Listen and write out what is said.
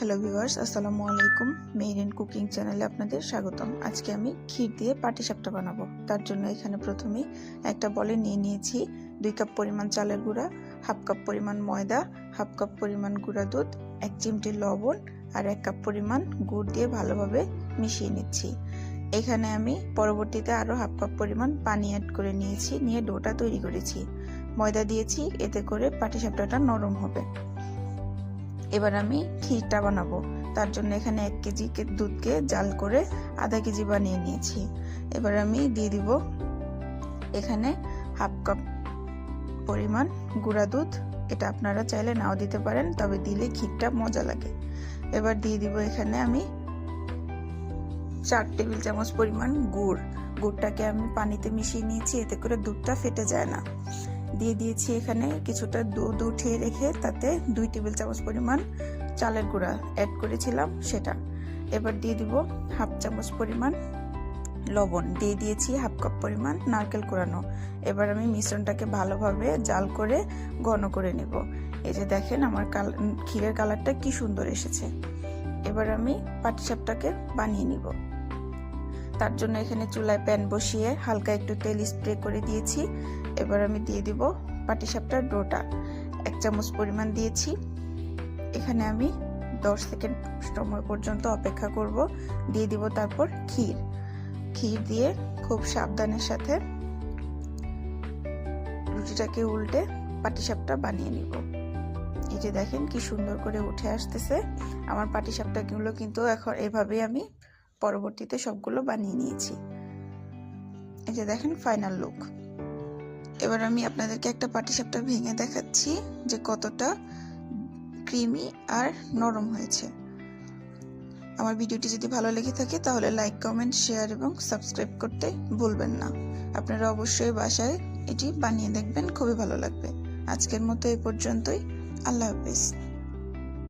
Hello viewers, আসসালামু আলাইকুম। Marine cooking চ্যানেলে আপনাদের স্বাগতম। আজকে আমি ক্ষীর দিয়ে পাটিসাপটা বানাবো। তার জন্য এখানে প্রথমেই একটা বলে নিয়ে নিয়েছি 2 কাপ পরিমাণ চালের গুঁড়া, হাফ কাপ পরিমাণ ময়দা, হাফ কাপ পরিমাণ গুঁড়া দুধ, 1 চিমটি লবণ আর 1 কাপ পরিমাণ গুড় দিয়ে ভালোভাবে মিশিয়ে নিচ্ছি। এখানে আমি পরবর্তীতে আরও হাফ কাপ পরিমাণ পানি অ্যাড করে নিয়েছি, নিয়ে ডোটা তৈরি করেছি। ময়দা দিয়েছি, এতে করে পাটিসাপটাটা নরম হবে। এবার আমি ক্ষীরটা বানাবো। তার জন্য এখানে 1 কেজি দুধকে জাল করে আধা কেজি বানিয়ে নিয়েছি। এবার আমি দিয়ে দিব এখানে হাফ কাপ পরিমাণ গুঁড়া দুধ। এটা আপনারা চাইলে নাও দিতে পারেন, তবে দিলে ক্ষীরটা মজা লাগে। এবার দিয়ে দিব এখানে আমি 4 টেবিল চামচ পরিমাণ গুড়টাকে আমি পানিতে মিশিয়ে নিয়েছি, এতে করে দুধটা ফেটে যায় না। দিয়ে দিয়েছি এখানে কিছুটা দুধ উঠিয়ে রেখে তাতে 2 টেবিল চামচ পরিমাণ চালের গুঁড়া অ্যাড করেছিলাম সেটা। এবার দিয়ে দিব হাফ চামচ পরিমাণ লবণ, দিয়ে দিয়েছি হাফ কাপ পরিমাণ নারকেল কোড়ানো। এবার আমি মিশ্রণটাকে ভালোভাবে জাল করে ঘন করে নেব। এই যে দেখেন আমার ক্ষীরের কালারটা কি সুন্দর এসেছে। এবার আমি পাটিসাপটাকে বানিয়ে নিব। তার জন্য এখানে চুলায় প্যান বসিয়ে হালকা একটু তেল স্প্রে করে দিয়েছি। এবার আমি দিয়ে দিব পাটিসাপটার ডোটা। 1 চামচ পরিমাণ দিয়েছি। এখানে আমি 10 সেকেন্ড সময় পর্যন্ত অপেক্ষা করব। দিয়ে দিব তারপর ক্ষীর দিয়ে খুব সাবধানের সাথে রুটিটাকে উল্টে পাটিসাপটা বানিয়ে নিব। এই যে দেখেন কি সুন্দর করে উঠে আসতেছে আমার পাটিসাপটাগুলো, কিন্তু এখন এভাবেই আমি পরবর্তীতে সবগুলো বানিয়ে নিয়েছি। এই যে দেখেন ফাইনাল লুক। এবার আমি আপনাদেরকে একটা পাটিসাপটা ভেঙে দেখাচ্ছি যে কতটা ক্রিমি আর নরম হয়েছে। আমার ভিডিওটি যদি ভালো লেগে থাকে তাহলে লাইক, কমেন্ট, শেয়ার এবং সাবস্ক্রাইব করতে ভুলবেন না। আপনারা অবশ্যই বাসায় এটি বানিয়ে দেখবেন, খুবই ভালো লাগবে। আজকের মতো এই পর্যন্তই। আল্লাহ হাফেজ।